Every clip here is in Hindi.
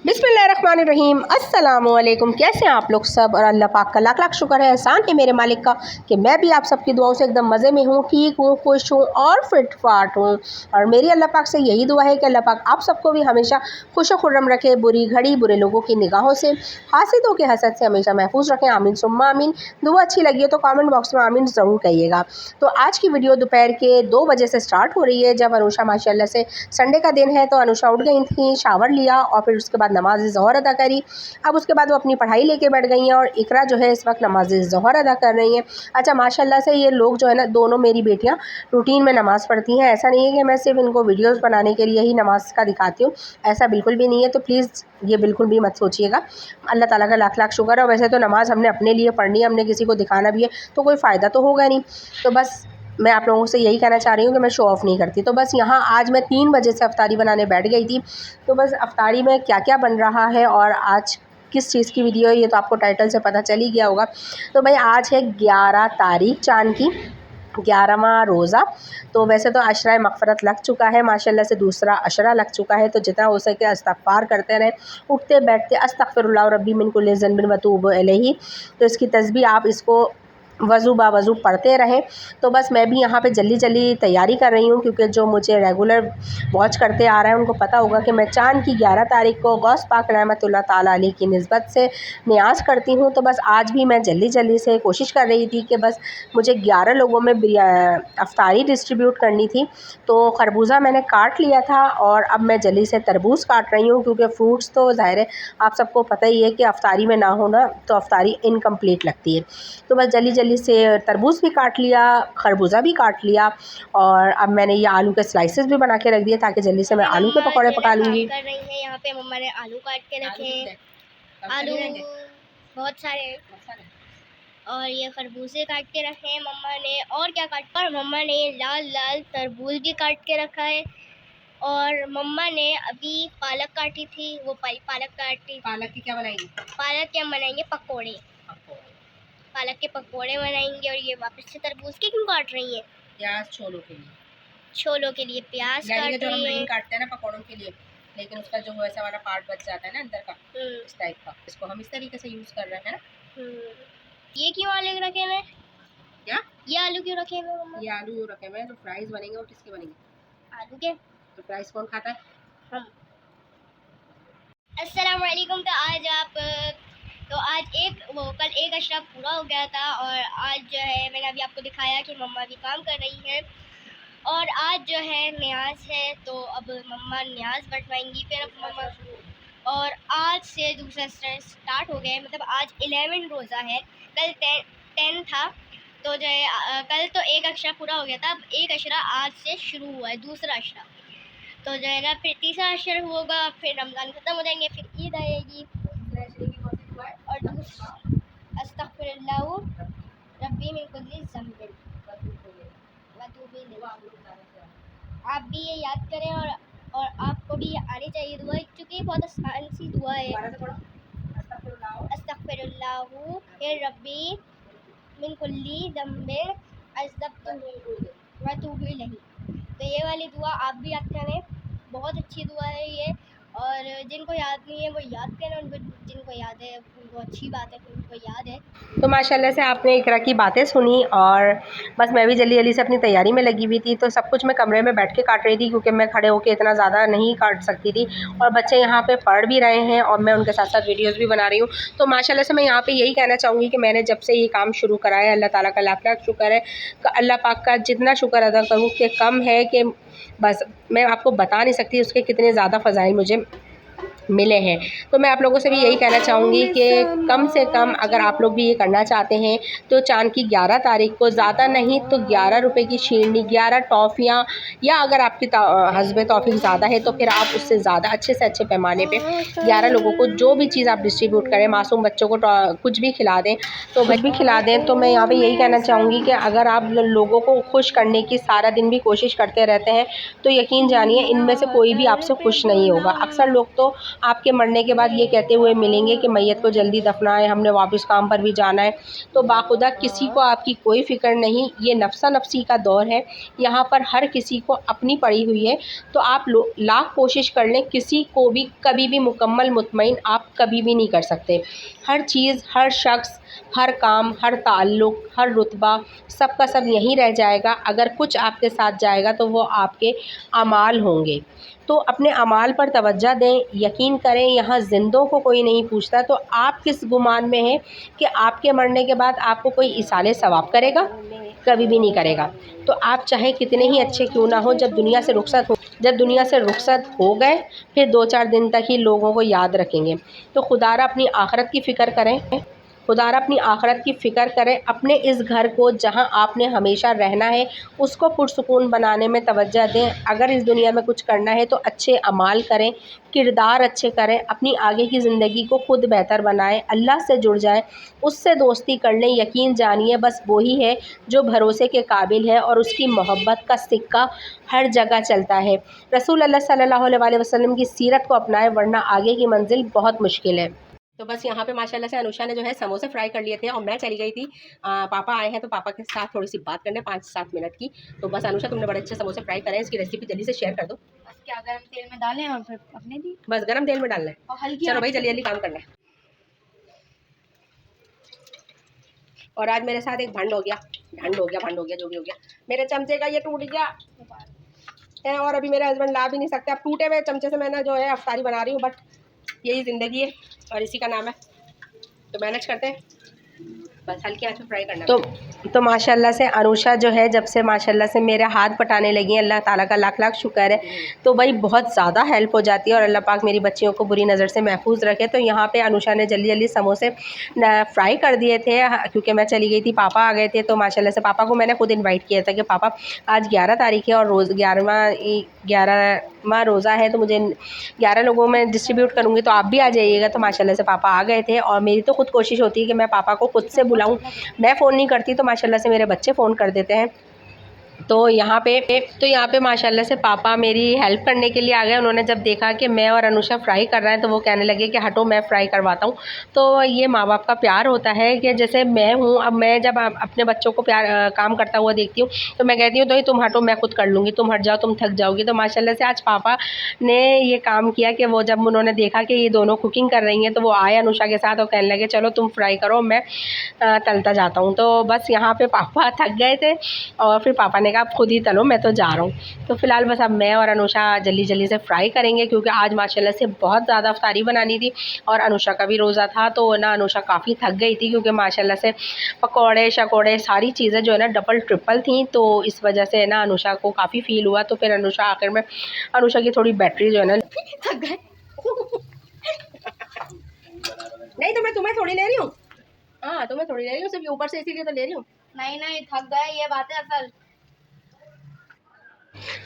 बिस्मिल्लाहिर्रहमानिर्रहीम। अस्सलामुअलैकुम। कैसे हैं आप लोग सब? और अल्लाह पाक का लाख लाख शुक्र है, एहसान है मेरे मालिक का कि मैं भी आप सबकी दुआओं से एकदम मज़े में हूँ, ठीक हूँ, खुश हूँ और फिट फाट हूँ। और मेरी अल्लाह पाक से यही दुआ है कि अल्लाह पाक आप सबको भी हमेशा खुश खुर्रम रखे, बुरी घड़ी बुरे लोगों की निगाहों से, हासिदों के हसद से हमेशा महफूज रखें। आमीन सुम्मा आमीन। दुआ अच्छी लगी है तो कमेंट बॉक्स में आमीन ज़रूर कहिएगा। तो आज की वीडियो दोपहर के 2 बजे से स्टार्ट हो रही है, जब अनुषा माशाल्लाह से संडे का दिन है तो अनुषा उठ गई थी, शावर लिया और फिर उसके बाद नमाज ज़ोहर अदा करी। अब उसके बाद वो अपनी पढ़ाई लेके बैठ गई हैं और इकरा जो है इस वक्त नमाज ज़ोहर अदा कर रही हैं। अच्छा, माशाल्लाह से ये लोग जो है ना, दोनों मेरी बेटियां रूटीन में नमाज़ पढ़ती हैं। ऐसा नहीं है कि मैं सिर्फ इनको वीडियोस बनाने के लिए ही नमाज का दिखाती हूँ, ऐसा बिल्कुल भी नहीं है। तो प्लीज़ ये बिल्कुल भी मत सोचिएगा। अल्लाह ताला का लाख लाख शुक्र है। वैसे तो नमाज़ हमने अपने लिए पढ़नी है, हमने किसी को दिखाना भी है तो कोई फ़ायदा तो होगा नहीं। तो बस मैं आप लोगों से यही कहना चाह रही हूँ कि मैं शो ऑफ़ नहीं करती। तो बस यहाँ आज मैं 3 बजे से अफ्तारी बनाने बैठ गई थी। तो बस अफ्तारी में क्या क्या बन रहा है और आज किस चीज़ की वीडियो है ये तो आपको टाइटल से पता चल ही गया होगा। तो भाई आज है 11 तारीख चाँद की, 11वां रोज़ा। तो वैसे तो अशरा मग़फ़रत लग चुका है माशाल्लाह से, दूसरा अशरा लग चुका है। तो जितना हो सके इस्तग़फ़ार करते रहें, उठते बैठते अस्तग़फ़िरुल्लाह रब्बी मिन कुल्लि ज़न्बिन व तूबु इलैहि। तो इसकी तस्बीह आप इसको वज़ू बावज़ू पढ़ते रहें। तो बस मैं भी यहाँ पे जल्दी तैयारी कर रही हूँ, क्योंकि जो मुझे रेगुलर वॉच करते आ रहे हैं उनको पता होगा कि मैं चाँद की 11 तारीख को गौस पाक रहमतुल्लाह ताला अलैह की निस्बत से नियाज़ करती हूँ। तो बस आज भी मैं जल्दी से कोशिश कर रही थी कि बस मुझे 11 लोगों में अफ्तारी डिस्ट्रीब्यूट करनी थी। तो खरबूजा मैंने काट लिया था और अब मैं जल्दी से तरबूज काट रही हूँ, क्योंकि फ्रूट्स तो ज़ाहिर है आप सबको पता ही है कि अफ्तारी में ना होना तो अफ्तारी इनकम्प्लीट लगती है। तो बस जल्दी से तरबूज भी काट लिया, खरबूजा भी काट लिया और अब मैंने ये आलू के स्लाइसेस भी बना के रख दिए ताकि जल्दी से मैं आलू के पकौड़े पका लूँगी। कर रही है यहाँ पे मम्मा ने आलू काट के रखे हैं, आलू बहुत सारे, और ये खरबूजे काट के रखे हैं मम्मा ने। और क्या काट पर मम्मा ने लाल तरबूज भी काट के रखा है। और मम्मा ने अभी पालक काटी थी, वो पालक काटी। पालक की क्या बनाएंगे? पालक के हम बनाएंगे पकोड़े, पालक के पकोड़े बनाएंगे। और ये वापस से तरबूज के क्यों काट रही है? प्याज छोलों के लिए, छोलों के लिए प्याज काट जो हम रही है। ग्रीन काटते हैं ना पकौड़ों के लिए, लेकिन उसका जो वैसा वाला पार्ट बच जाता है ना अंदर का, इस टाइप का, इसको हम इस तरीके से यूज़ कर रहे हैं ना। ये क्यों आलू रखे हुए? क्या ये आलू क्यों रखे हुए मम्मा? ये आलू रखे हुए हैं, जो फ्राइज बनेंगे और किसके बनेंगे? आलू के। तो फ्राइज कौन खाता है? हम। अस्सलाम वालेकुम। तो आज कल एक अशरा पूरा हो गया था और आज जो है मैंने अभी आपको दिखाया कि मम्मा भी काम कर रही हैं। और आज जो है न्याज है, तो अब मम्मा न्याज बटवाएंगी। फिर अब मम्मा, और आज से दूसरा स्टार्ट हो गया है, मतलब आज 11 रोज़ा है, कल 10 था। तो जो है कल तो एक अशरा पूरा हो गया था, अब एक अशरा आज से शुरू हुआ है, दूसरा अशरा। तो जो है ना फिर तीसरा अशर होगा, फिर रमज़ान ख़त्म हो जाएंगे, फिर ईद आएगी। और दूसरा अस्तग़फिरुल्लाह रब्बी मिन कुल्लि ज़ंबिन व तूबी इलैहि। आप भी ये याद करें और आपको भी ये आनी चाहिए दुआ, क्योंकि बहुत आसान सी दुआ है। अस्तग़फिरुल्लाह रब्बी मिन कुल्लि ज़ंबिन व तूबी इलैहि। तो ये वाली दुआ आप भी याद करें, बहुत अच्छी दुआ है ये। और जिनको याद नहीं है वो याद करें, उनको जिनको याद है उनको अच्छी बात है कि उनको याद है। तो माशाल्लाह से आपने इकरा की बातें सुनी और बस मैं भी जल्दी से अपनी तैयारी में लगी हुई थी। तो सब कुछ मैं कमरे में बैठ के काट रही थी, क्योंकि मैं खड़े होकर इतना ज़्यादा नहीं काट सकती थी। और बच्चे यहाँ पे पढ़ भी रहे हैं और मैं उनके साथ साथ वीडियोज़ भी बना रही हूँ। तो माशाल्लाह से मैं यहाँ पर यही कहना चाहूँगी कि मैंने जब से ये काम शुरू करा है, अल्लाह ताला का लाख लाख शुक्र है। अल्लाह पाक का जितना शुक्र अदा करूँ कि कम है, कि बस मैं आपको बता नहीं सकती उसके कितने ज़्यादा फ़ज़ाइल मुझे मिले हैं। तो मैं आप लोगों से भी यही कहना चाहूँगी कि कम से कम अगर आप लोग भी ये करना चाहते हैं तो चाँद की 11 तारीख को ज़्यादा नहीं तो 11 रुपए की शीरनी, 11 टॉफ़ियाँ, या अगर आपकी हस्बे तौफीक ज़्यादा है तो फिर आप उससे ज़्यादा अच्छे से अच्छे पैमाने पे 11 लोगों को जो भी चीज़ आप डिस्ट्रीब्यूट करें, मासूम बच्चों को कुछ भी खिला दें, तो कुछ भी खिला दें। तो मैं यहाँ पर यही कहना चाहूँगी कि अगर आप लोगों को खुश करने की सारा दिन भी कोशिश करते रहते हैं तो यकीन जानिए इनमें से कोई भी आपसे खुश नहीं होगा। अक्सर लोग तो आपके मरने के बाद ये कहते हुए मिलेंगे कि मैयत को जल्दी दफनाएं, हमने वापस काम पर भी जाना है। तो बाखुदा किसी को आपकी कोई फ़िक्र नहीं, ये नफ्सा नफसी का दौर है, यहाँ पर हर किसी को अपनी पड़ी हुई है। तो आप लाख कोशिश कर लें, किसी को भी कभी भी मुकम्मल मुतमईन आप कभी भी नहीं कर सकते। हर चीज़, हर शख्स, हर काम, हर ताल्लुक़, हर रुतबा, सब का सब यहीं रह जाएगा। अगर कुछ आपके साथ जाएगा तो वो आपके अमाल होंगे। तो अपने अमाल पर तवज्जो दें, यकीन करें यहाँ ज़िंदों को कोई नहीं पूछता। तो आप किस गुमान में हैं कि आपके मरने के बाद आपको कोई इसाले सवाब करेगा? कभी भी नहीं करेगा। तो आप चाहे कितने ही अच्छे क्यों ना हो, जब दुनिया से रुखसत हो गए, फिर 2-4 दिन तक ही लोगों को याद रखेंगे। तो खुदारा अपनी आखिरत की फ़िक्र करें, अपने इस घर को जहां आपने हमेशा रहना है उसको पुरसुकून बनाने में तवज्जो दें। अगर इस दुनिया में कुछ करना है तो अच्छे अमाल करें, किरदार अच्छे करें, अपनी आगे की ज़िंदगी को खुद बेहतर बनाएं, अल्लाह से जुड़ जाएं, उससे दोस्ती कर लें। यकीन जानिए बस वही है जो भरोसे के काबिल है और उसकी मोहब्बत का सिक्का हर जगह चलता है। रसूल अल्लाह सल्लल्लाहु अलैहि वसल्लम की सीरत को अपनाएं, वरना आगे की मंजिल बहुत मुश्किल है। तो बस यहाँ पे माशाल्लाह से अनुषा ने जो है समोसे फ्राई कर लिए थे और मैं चली गई थी, पापा आए हैं तो पापा के साथ थोड़ी सी बात करने 5-7 मिनट की। तो बस अनुषा तुमने बड़े अच्छे समोसे फ्राई करे हैं, इसकी रेसिपी जल्दी से शेयर कर दो। बस क्या गर्म तेल में डालें और फिर पकने दी, बस गर्म तेल में डालना है और हल्की चलो भाई जल्दी जल्दी काम करना है। और आज मेरे साथ एक भंड हो गया जो भी हो गया, मेरे चमचे का ये टूट गया है और अभी मेरे हस्बैंड ला भी नहीं सकते। अब टूटे हुए चमचे से मैंने जो है अफ्तारी बना रही हूँ, बट यही ज़िंदगी है और इसी का नाम है, तो मैनेज करते हैं। बस हल्की आंच में फ्राई करना। तो माशाल्लाह से अनुषा जो है जब से माशाल्लाह से मेरे हाथ पटाने लगी हैं, अल्लाह ताला का लाख लाख शुक्र है। तो भाई बहुत ज़्यादा हेल्प हो जाती है और अल्लाह पाक मेरी बच्चियों को बुरी नज़र से महफूज रखे। तो यहाँ पे अनुषा ने जल्दी जल्दी समोसे फ्राई कर दिए थे क्योंकि मैं चली गई थी, पापा आ गए थे। तो माशाल्लाह से पापा को मैंने खुद इन्वाइट किया था कि पापा आज 11 तारीख है और रोज़ 11वां रोज़ा है, तो मुझे 11 लोगों में डिस्ट्रीब्यूट करूँगी, तो आप भी आ जाइएगा। तो माशाल्लाह से पापा आ गए थे और मेरी तो खुद कोशिश होती है कि मैं पापा को खुद से बुलाऊं, मैं फ़ोन नहीं करती तो माशाल्लाह से मेरे बच्चे फ़ोन कर देते हैं। तो यहाँ पे माशाल्लाह से पापा मेरी हेल्प करने के लिए आ गए। उन्होंने जब देखा कि मैं और अनुषा फ्राई कर रहे हैं तो वो कहने लगे कि हटो मैं फ्राई करवाता हूँ। तो ये माँ बाप का प्यार होता है कि जैसे मैं हूँ, अब मैं जब अपने बच्चों को काम करता हुआ देखती हूँ तो मैं कहती हूँ तो तुम हटो मैं खुद कर लूँगी, तुम हट जाओ तुम थक जाओगी। तो माशाल्लाह से आज पापा ने ये काम किया कि वो जब उन्होंने देखा कि ये दोनों कुकिंग कर रही हैं तो वो आए अनुषा के साथ और कहने लगे चलो तुम फ्राई करो, मैं तलता जाता हूँ। तो बस यहाँ पे पापा थक गए थे और फिर पापा ने कहा आप खुद ही तलो, मैं तो जा रहा हूँ। तो फ़िलहाल बस अब मैं और अनुषा जल्दी जल्दी से फ्राई करेंगे क्योंकि आज माशाल्लाह से बहुत ज़्यादा अफ्तारी बनानी थी और अनुषा का भी रोज़ा था। तो ना अनुषा काफ़ी थक गई थी क्योंकि माशाल्लाह से पकौड़े शकौड़े सारी चीज़ें जो है ना डबल ट्रिपल थी, तो इस वजह से ना अनुषा को काफ़ी फ़ील हुआ। तो फिर अनुषा आखिर में अनुषा की थोड़ी बैटरी जो है ना थक गए नहीं तो मैं तुम्हें थोड़ी ले रही हूँ, हाँ तुम्हें थोड़ी ले रही हूँ, सिर्फ ऊपर से इसीलिए तो ले रही हूँ। नहीं थक गए, ये बात है असल।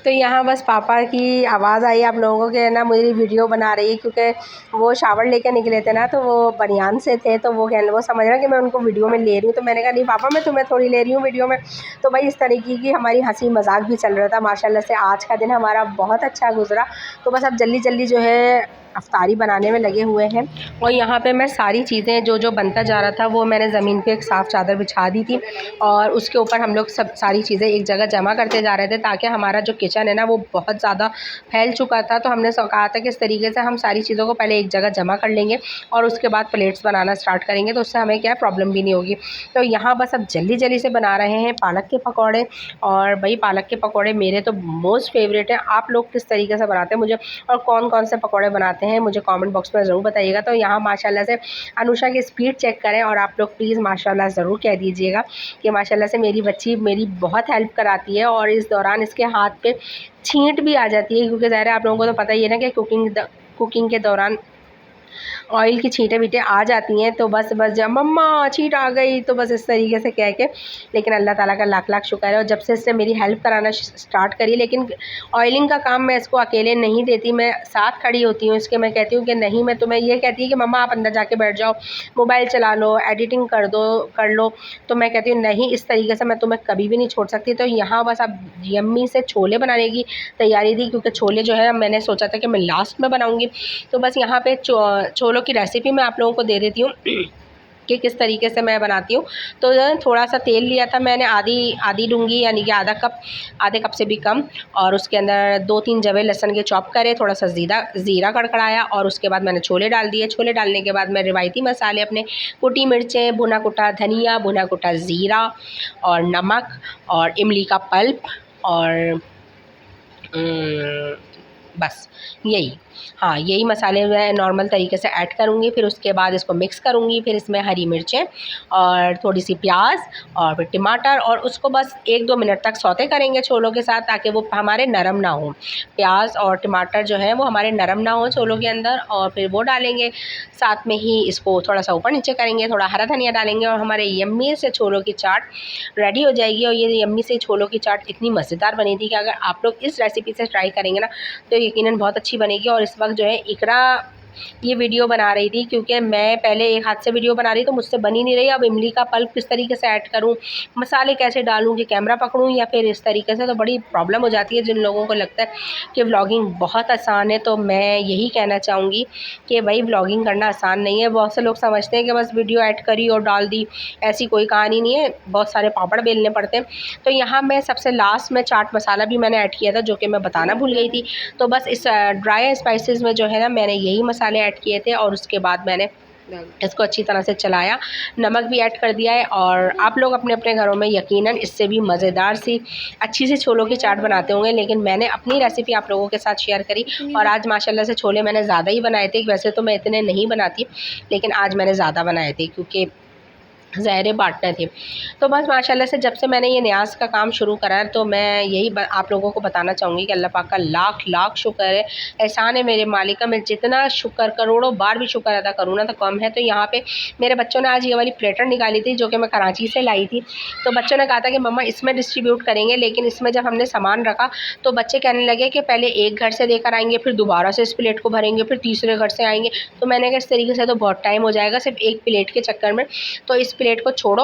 तो यहाँ बस पापा की आवाज़ आई आप लोगों के ना, मेरी वीडियो बना रही है क्योंकि वो शावर लेके निकले थे ना, तो वो बनियान से थे तो वो समझ रहे कि मैं उनको वीडियो में ले रही हूँ। तो मैंने कहा नहीं पापा मैं तुम्हें थोड़ी ले रही हूँ वीडियो में। तो भाई इस तरीके की हमारी हंसी मजाक भी चल रहा था। माशाल्लाह से आज का दिन हमारा बहुत अच्छा गुजरा। तो बस अब जल्दी जल्दी जो है अफ्तारी बनाने में लगे हुए हैं और यहाँ पे मैं सारी चीज़ें जो बनता जा रहा था वो मैंने ज़मीन पे एक साफ़ चादर बिछा दी थी और उसके ऊपर हम लोग सब सारी चीज़ें एक जगह जमा करते जा रहे थे ताकि हमारा जो किचन है ना वो बहुत ज़्यादा फैल चुका था। तो हमने कहा था कि इस तरीके से हम सारी चीज़ों को पहले एक जगह जमा कर लेंगे और उसके बाद प्लेट्स बनाना स्टार्ट करेंगे, तो उससे हमें क्या प्रॉब्लम भी नहीं होगी। तो यहाँ बस अब जल्दी जल्दी से बना रहे हैं पालक के पकौड़े और भाई पालक के पकौड़े मेरे तो मोस्ट फेवरेट हैं। आप लोग किस तरीके से बनाते हैं मुझे और कौन कौन से पकौड़े बनाते हैं मुझे कमेंट बॉक्स में ज़रूर बताइएगा। तो यहाँ माशाल्लाह से अनुषा की स्पीड चेक करें और आप लोग प्लीज़ माशाल्लाह ज़रूर कह दीजिएगा कि माशाल्लाह से मेरी बच्ची मेरी बहुत हेल्प कराती है और इस दौरान इसके हाथ पे छींट भी आ जाती है क्योंकि ज़ाहिर है आप लोगों को तो पता ही है ना कि कुकिंग के दौरान ऑयल की छींटे वीटे आ जाती हैं तो बस जब मम्मा छींट आ गई तो बस इस तरीके से कह के, लेकिन अल्लाह ताला का लाख लाख शुक्र है। और जब से इसने मेरी हेल्प कराना स्टार्ट करी, लेकिन ऑयलिंग का काम मैं इसको अकेले नहीं देती, मैं साथ खड़ी होती हूँ इसके। मैं कहती हूँ कि नहीं, मैं तुम्हें ये कहती है कि मम्मा आप अंदर जाके बैठ जाओ, मोबाइल चला लो, एडिटिंग कर लो, तो मैं कहती हूँ नहीं, इस तरीके से मैं तुम्हें कभी भी नहीं छोड़ सकती। तो यहाँ बस अब यम्मी से छोले बनाने की तैयारी थी, क्योंकि छोले जो है मैंने सोचा था कि मैं लास्ट में बनाऊँगी। तो बस यहाँ पे छोलों की रेसिपी मैं आप लोगों को दे देती हूँ कि किस तरीके से मैं बनाती हूँ। तो थोड़ा सा तेल लिया था मैंने, आधी डूंगी यानी कि आधे कप से भी कम, और उसके अंदर 2-3 जवे लहसुन के चॉप करे, थोड़ा सा ज़ीरा कड़कड़ाया, और उसके बाद मैंने छोले डाल दिए। छोले डालने के बाद मैं रिवायती मसाले अपने, कुटी मिर्चें, भुना कुटा धनिया, भुना कुटा ज़ीरा और नमक और इमली का पल्प और बस यही, हाँ यही मसाले मैं नॉर्मल तरीके से ऐड करूँगी। फिर उसके बाद इसको मिक्स करूँगी, फिर इसमें हरी मिर्चें और थोड़ी सी प्याज और फिर टमाटर, और उसको बस 1-2 मिनट तक सौते करेंगे छोलों के साथ, ताकि वो हमारे नरम ना हो। प्याज और टमाटर जो है वो हमारे नरम ना हो छोलों के अंदर, और फिर वो डालेंगे। साथ में ही इसको थोड़ा सा ऊपर नीचे करेंगे, थोड़ा हरा धनिया डालेंगे, और हमारे यम्मी से छोलों की चाट रेडी हो जाएगी। और ये यम्मी से छोलों की चाट इतनी मज़ेदार बनी थी कि अगर आप लोग इस रेसिपी से ट्राई करेंगे ना तो यकीनन बहुत अच्छी बनेगी। और इस वक्त जो है इकरा ये वीडियो बना रही थी, क्योंकि मैं पहले एक हाथ से वीडियो बना रही तो मुझसे बनी नहीं रही। अब इमली का पल्प किस तरीके से ऐड करूं, मसाले कैसे डालूं कि कैमरा पकड़ूं या फिर इस तरीके से, तो बड़ी प्रॉब्लम हो जाती है। जिन लोगों को लगता है कि व्लॉगिंग बहुत आसान है, तो मैं यही कहना चाहूँगी कि भाई व्लॉगिंग करना आसान नहीं है। बहुत से लोग समझते हैं कि बस वीडियो ऐड करी और डाल दी, ऐसी कोई कहानी नहीं है, बहुत सारे पापड़ बेलने पड़ते हैं। तो यहाँ मैं सबसे लास्ट में चाट मसाला भी मैंने ऐड किया था, जो कि मैं बताना भूल गई थी। तो बस इस ड्राई स्पाइसेस में जो है ना मैंने यही मसाले ऐड किए थे, और उसके बाद मैंने इसको अच्छी तरह से चलाया, नमक भी ऐड कर दिया है। और आप लोग अपने अपने घरों में यकीनन इससे भी मज़ेदार सी अच्छी सी छोलों की चाट बनाते होंगे, लेकिन मैंने अपनी रेसिपी आप लोगों के साथ शेयर करी। और आज माशाल्लाह से छोले मैंने ज़्यादा ही बनाए थे, वैसे तो मैं इतने नहीं बनाती, लेकिन आज मैंने ज़्यादा बनाए थे क्योंकि ज़हरे बाँटने थे। तो बस माशाल्लाह से जब से मैंने ये न्याज़ का काम शुरू करा है, तो मैं यही आप लोगों को बताना चाहूँगी कि अल्लाह पाक का लाख लाख शुक्र है, एहसान है मेरे मालिक का। मैं जितना शुक्र करोड़ों बार भी शुक्र अदा करूँ ना तो कम है। तो यहाँ पे मेरे बच्चों ने आज ये वाली प्लेटर निकाली थी, जो कि मैं कराची से लाई थी। तो बच्चों ने कहा था कि मम्मा इसमें डिस्ट्रीब्यूट करेंगे, लेकिन इसमें जब हमने सामान रखा तो बच्चे कहने लगे कि पहले एक घर से लेकर आएँगे, फिर दोबारा से इस प्लेट को भरेंगे, फिर तीसरे घर से आएँगे। तो मैंने कहा इस तरीके से तो बहुत टाइम हो जाएगा सिर्फ एक प्लेट के चक्कर में, तो इस प्लेट को छोड़ो।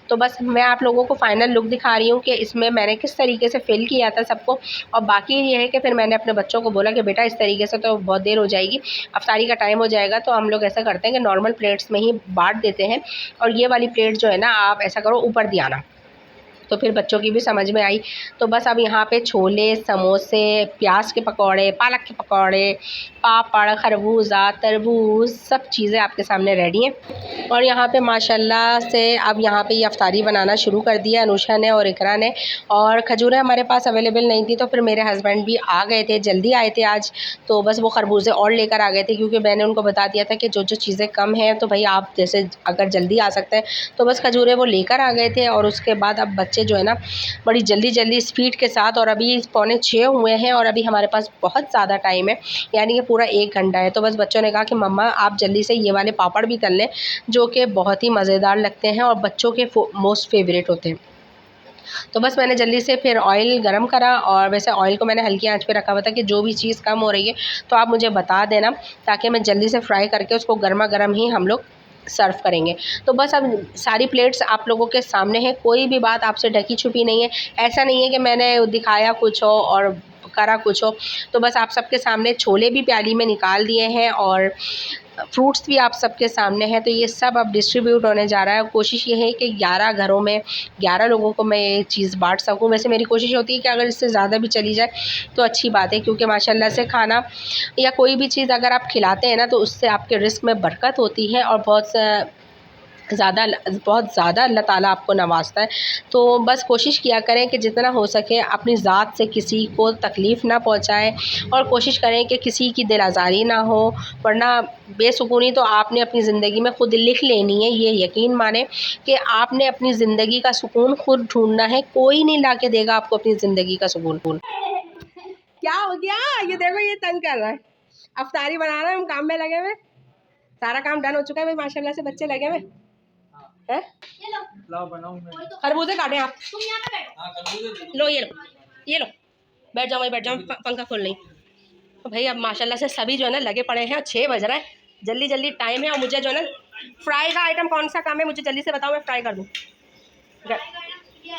तो बस मैं आप लोगों को फाइनल लुक दिखा रही हूँ कि इसमें मैंने किस तरीके से फिल किया था सबको। और बाकी ये है कि फिर मैंने अपने बच्चों को बोला कि बेटा इस तरीके से तो बहुत देर हो जाएगी, अफ्तारी का टाइम हो जाएगा, तो हम लोग ऐसा करते हैं कि नॉर्मल प्लेट्स में ही बांट देते हैं, और ये वाली प्लेट जो है ना आप ऐसा करो ऊपर दी आना। तो फिर बच्चों की भी समझ में आई। तो बस अब यहाँ पे छोले, समोसे, प्याज के पकौड़े, पालक के पकौड़े, पापड़, खरबूजा, तरबूज, सब चीज़ें आपके सामने रेडी हैं। और यहाँ पे माशाल्लाह से अब यहाँ पे ये अफ्तारी बनाना शुरू कर दिया अनुषा ने और इकरा ने। और खजूरें हमारे पास अवेलेबल नहीं थी, तो फिर मेरे हस्बैंड भी आ गए थे, जल्दी आए थे आज, तो बस वो खरबूजे और लेकर आ गए थे, क्योंकि मैंने उनको बता दिया था कि जो जो चीज़ें कम हैं तो भाई आप जैसे अगर जल्दी आ सकते हैं, तो बस खजूरें वो लेकर आ गए थे। और उसके बाद अब बच्चे जो है ना बड़ी जल्दी स्पीड के साथ, और अभी 5:45 हुए हैं और अभी हमारे पास बहुत ज़्यादा टाइम है, यानी कि पूरा 1 घंटा है। तो बस बच्चों ने कहा कि मम्मा आप जल्दी से ये वाले पापड़ भी तल लें, जो कि बहुत ही मज़ेदार लगते हैं और बच्चों के मोस्ट फेवरेट होते हैं। तो बस मैंने जल्दी से फिर ऑयल गरम करा, और वैसे ऑयल को मैंने हल्की आंच पे रखा हुआ था कि जो भी चीज़ कम हो रही है तो आप मुझे बता देना, ताकि मैं जल्दी से फ्राई करके उसको गर्मा गर्म ही हम लोग सर्व करेंगे। तो बस अब सारी प्लेट्स आप लोगों के सामने हैं, कोई भी बात आपसे ढकी छुपी नहीं है। ऐसा नहीं है कि मैंने दिखाया कुछ हो और करा कुछ हो। तो बस आप सबके सामने छोले भी प्याली में निकाल दिए हैं, और फ्रूट्स भी आप सबके सामने हैं। तो ये सब अब डिस्ट्रीब्यूट होने जा रहा है। कोशिश ये है कि 11 घरों में 11 लोगों को मैं ये चीज़ बांट सकूं। वैसे मेरी कोशिश होती है कि अगर इससे ज़्यादा भी चली जाए तो अच्छी बात है, क्योंकि माशाल्लाह से खाना या कोई भी चीज़ अगर आप खिलाते हैं ना तो उससे आपके रिस्क में बरकत होती है, और बहुत ज़्यादा अल्लाह ताला आपको नवाजता है। तो बस कोशिश किया करें कि जितना हो सके अपनी ज़ात से किसी को तकलीफ़ ना पहुँचाएं, और कोशिश करें कि किसी की दिल आज़ारी ना हो, वरना बेसुकूनी तो आपने अपनी ज़िंदगी में ख़ुद लिख लेनी है। ये यकीन माने कि आपने अपनी ज़िंदगी का सुकून खुद ढूंढना है, कोई नहीं ला के देगा आपको अपनी ज़िंदगी का सुकून। क्या हो गया? ये देखो ये तंग कर रहा है, अफ्तारी बना रहा है, हम काम में लगे हुए। सारा काम डन हो चुका है भाई माशाल्लाह से, बच्चे लगे हुए हैं। ये लो, लाओ बनाऊं मैं। खरबूजे काटें आप, तुम यहाँ पे बैठो। हाँ खरबूजे लो ये लो, बैठ जाओ भाई, बैठ जाओ, पंखा खोल नहीं। तो भाई अब माशाल्लाह से सभी जो है ना लगे पड़े हैं, 6 बज रहा है, जल्दी जल्दी टाइम है। और मुझे जो है ना फ्राई का आइटम कौन सा काम है मुझे जल्दी से बताओ, मैं फ्राई कर दूँ। ये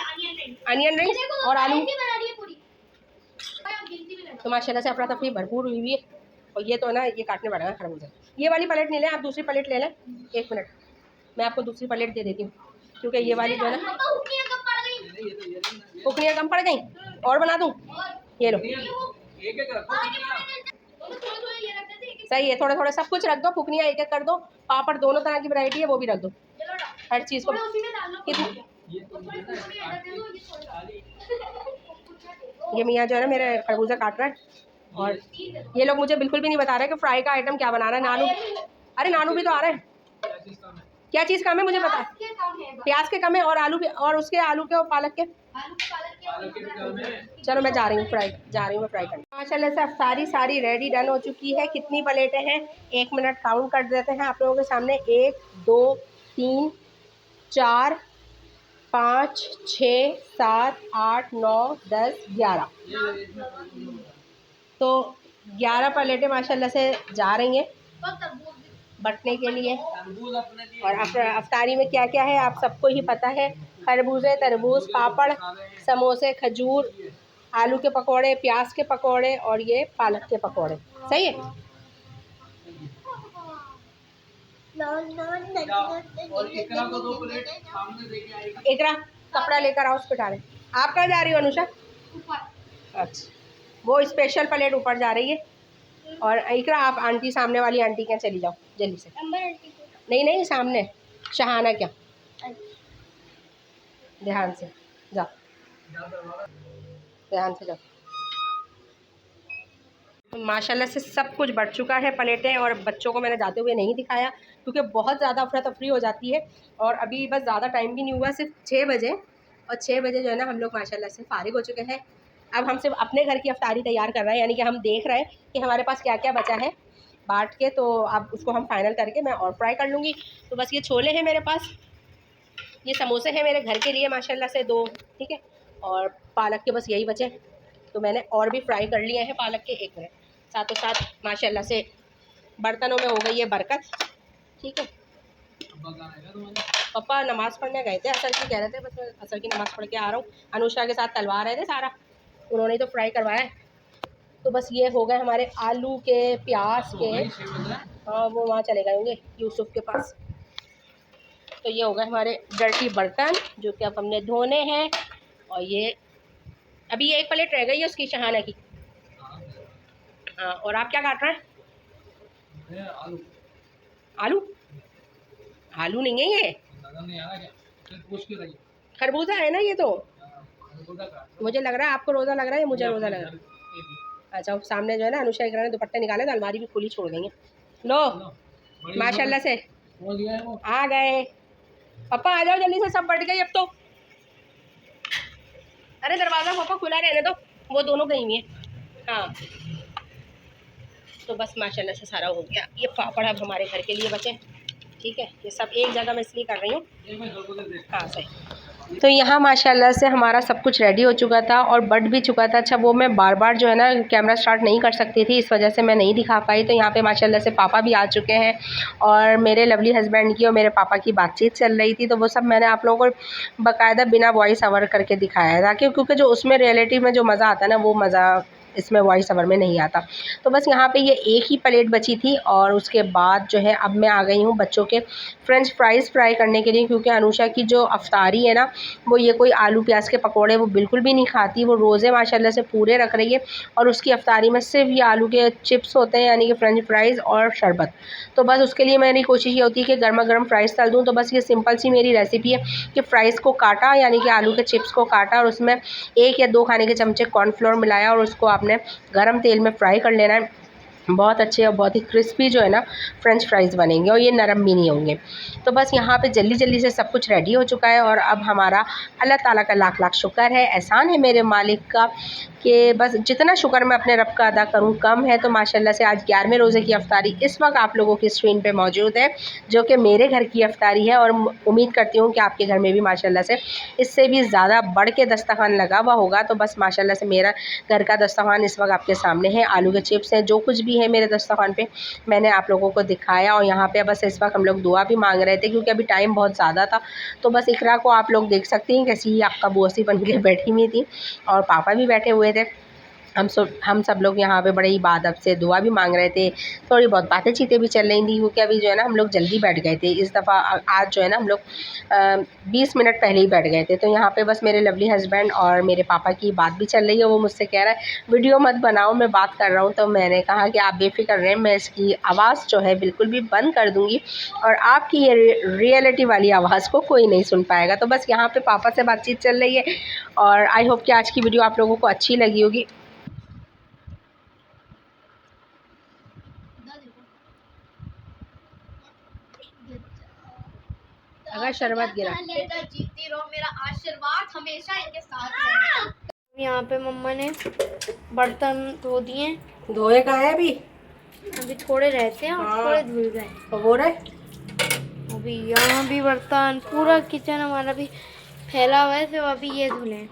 अनियन रिंग्स और आलू। बना रही है पूरी। तो माशाल्लाह से अफरा तफरी भरपूर हुई है। और ये तो ना ये काटने पड़ेगा खरबूजा। ये वाली प्लेट नहीं लें आप, दूसरी प्लेट ले लें। 1 मिनट, मैं आपको दूसरी प्लेट दे देती हूँ, क्योंकि ये वाली जो है ना कुकनियाँ कम पड़ गई। और बना दूँ, ये लो, एक एक रखो। सही है, थोड़े थोड़े सब कुछ रख दो, फुकनियाँ एक एक कर दो, पापड़ दोनों तरह की वैरायटी है वो भी रख दो, हर चीज़ को। कितनी ये मियाँ जो है ना मेरे खरबूजा काट रहा है, और ये लोग मुझे बिल्कुल भी नहीं बता रहे कि फ्राई का आइटम क्या बनाना है। नानू, अरे नानू भी तो आ रहे हैं, क्या चीज़ कम है मुझे बता। प्याज के कम है, और आलू भी, और उसके आलू के और पालक के। चलो मैं जा रही हूँ मैं फ्राई करने। माशाल्लाह से अफ्तारी सारी रेडी डन हो चुकी है। कितनी प्लेटें हैं 1 मिनट काउंट कर देते हैं आप लोगों के सामने। 1 2 3 4 5 6 7 8 9 10 11। तो 11 प्लेटें माशाल्लाह से जा रही हैं बंटने के लिए। और अफ्तारी में क्या क्या है आप सबको ही पता है। खरबूजे, तरबूज, पापड़, समोसे, खजूर, आलू के पकोड़े, प्याज के पकोड़े, और ये पालक के पकोड़े। सही है। इकरा कपड़ा लेकर आओ, उस पे डालें। आप कहाँ जा रही हो अनुषा? अच्छा, वो स्पेशल प्लेट ऊपर जा रही है। और इकरा आप आंटी, सामने वाली आंटी के यहाँ चली जाओ जल्दी से। नहीं सामने शहाना क्या, ध्यान से जाओ, ध्यान से जाओ। तो माशाल्लाह से सब कुछ बढ़ चुका है प्लेटें, और बच्चों को मैंने जाते हुए नहीं दिखाया क्योंकि बहुत ज़्यादा अफरा तफरी हो जाती है। और अभी बस ज़्यादा टाइम भी नहीं हुआ, सिर्फ 6 बजे, और 6 बजे जो है ना हम लोग माशाल्लाह से फ़ारिग हो चुके हैं। अब हम सिर्फ अपने घर की अफ्तारी तैयार कर रहे हैं, यानी कि हम देख रहे हैं कि हमारे पास क्या क्या बचा है बांट के। तो अब उसको हम फाइनल करके मैं और फ्राई कर लूँगी। तो बस ये छोले हैं मेरे पास, ये समोसे हैं मेरे घर के लिए माशाल्लाह से 2, ठीक है। और पालक के बस यही बचे, तो मैंने और भी फ्राई कर लिए हैं पालक के। 1 मिनट, साथों साथ माशाल्लाह से बर्तनों में हो गई है बरकत, ठीक है। पापा नमाज़ पढ़ने गए थे, असर की कह रहे थे, बस मैं असर की नमाज़ पढ़ के आ रहा हूँ। अनुषा के साथ तलवा रहे थे सारा, उन्होंने तो फ्राई करवाया है। तो बस ये हो गए हमारे आलू के, प्याज के। हाँ वो वहाँ चले गए होंगे यूसुफ के पास। तो ये हो गए हमारे डर्टी बर्तन जो कि अब हमने धोने हैं। और ये अभी ये 1 प्लेट रह गई है उसकी, शहाना की। हाँ, और आप क्या काट रहे हैं? आलू आलू नहीं है ये, खरबूजा है ना ये। तो मुझे लग रहा है आपको रोज़ा लग रहा है, मुझे रोज़ा लग रहा है। अच्छा, सामने जो है ना अनुषा इकरा ने दुपट्टे निकाले तो अलमारी भी खुली छोड़ गई है। लो माशाल्लाह से आ गए। पापा आ जाओ जल्दी से, सब बढ़ गई अब तो। अरे दरवाज़ा पापा खुला रहने दो, वो दोनों गई हुई हैं। हाँ, तो बस माशाल्लाह से सारा हो गया। ये पापड़ अब हमारे घर के लिए बचे, ठीक है। ये सब एक जगह मैं इसलिए कर रही हूँ। हाँ सही। तो यहाँ माशाल्लाह से हमारा सब कुछ रेडी हो चुका था और बट भी चुका था। अच्छा, वो मैं बार बार जो है ना कैमरा स्टार्ट नहीं कर सकती थी, इस वजह से मैं नहीं दिखा पाई। तो यहाँ पे माशाल्लाह से पापा भी आ चुके हैं और मेरे लवली हस्बैंड की और मेरे पापा की बातचीत चल रही थी। तो वो सब मैंने आप लोगों को बाकायदा बिना वॉइस ओवर करके दिखाया था, क्योंकि जो उसमें रियलिटी में जो मज़ा आता है ना, वो मज़ा इसमें वॉइस ओवर में नहीं आता। तो बस यहाँ पे ये एक ही प्लेट बची थी। और उसके बाद जो है अब मैं आ गई हूँ बच्चों के फ्रेंच फ्राइज़ फ्राई करने के लिए, क्योंकि अनुषा की जो अफ्तारी है ना, वो ये कोई आलू प्याज के पकोड़े वो बिल्कुल भी नहीं खाती। वो रोज़े माशाल्लाह से पूरे रख रही है और उसकी अफ्तारी में सिर्फ ये आलू के चिप्स होते हैं, यानी कि फ्रेंच फ्राइज़ और शरबत। तो बस उसके लिए मेरी कोशिश ये होती है कि गर्मा गर्म फ्राइज़ तल दूँ। तो बस ये सिंपल सी मेरी रेसिपी है कि फ़्राइज़ को काटा, यानी कि आलू के चिप्स को काटा, और उसमें 1 या 2 खाने के चमचे कॉर्नफ्लोर मिलाया और उसको आपने गरम तेल में फ्राई कर लेना है। बहुत अच्छे और बहुत ही क्रिस्पी जो है ना फ्रेंच फ्राइज़ बनेंगे और ये नरम भी नहीं होंगे। तो बस यहाँ पे जल्दी जल्दी से सब कुछ रेडी हो चुका है और अब हमारा अल्लाह ताला का लाख लाख शुक्र है, एहसान है मेरे मालिक का कि बस जितना शुक्र मैं अपने रब का अदा करूँ कम है। तो माशाल्लाह से आज 11वें रोज़े की अफ्तारी इस वक्त आप लोगों की स्क्रीन पे मौजूद है, जो कि मेरे घर की अफ्तारी है और उम्मीद करती हूँ कि आपके घर में भी माशाल्लाह से इससे भी ज़्यादा बढ़ के दस्तरखान लगा हुआ होगा। तो बस माशाल्लाह से मेरा घर का दस्तरखान इस वक्त आपके सामने है। आलू के चिप्स हैं, जो कुछ भी है मेरे दस्तरखान पे मैंने आप लोगों को दिखाया। और यहाँ पे बस इस वक्त हम लोग दुआ भी मांग रहे थे क्योंकि अभी टाइम बहुत ज़्यादा था। तो बस इकरा को आप लोग देख सकती हैं कैसी आपका बुआसी बन के बैठी हुई थी और पापा भी बैठे हुए थे। हम सब लोग यहाँ पे बड़े इबादत से दुआ भी मांग रहे थे। थोड़ी बहुत बातें चीतें भी चल रही थी क्योंकि अभी जो है ना हम लोग जल्दी बैठ गए थे इस दफ़ा। आज जो है ना हम लोग 20 मिनट पहले ही बैठ गए थे। तो यहाँ पे बस मेरे लवली हस्बैंड और मेरे पापा की बात भी चल रही है। वो मुझसे कह रहा है वीडियो मत बनाओ, मैं बात कर रहा हूँ। तो मैंने कहा कि आप बेफिक्र रहें, मैं इसकी आवाज़ जो है बिल्कुल भी बंद कर दूँगी और आपकी ये रियलिटी वाली आवाज़ को कोई नहीं सुन पाएगा। तो बस यहाँ पर पापा से बातचीत चल रही है और आई होप कि आज की वीडियो आप लोगों को अच्छी लगी होगी। अगर शरबत गिरा जीती रहो, मेरा आशीर्वाद हमेशा इनके साथ रहेगा। यहाँ पे मम्मा ने बर्तन धो दिए। धोए कहाँ है अभी? अभी थोड़े रहते हैं और थोड़े धुल गए। हो रहा है अभी यहाँ भी बर्तन, पूरा किचन हमारा भी फैला हुआ है। तो अभी ये धुले।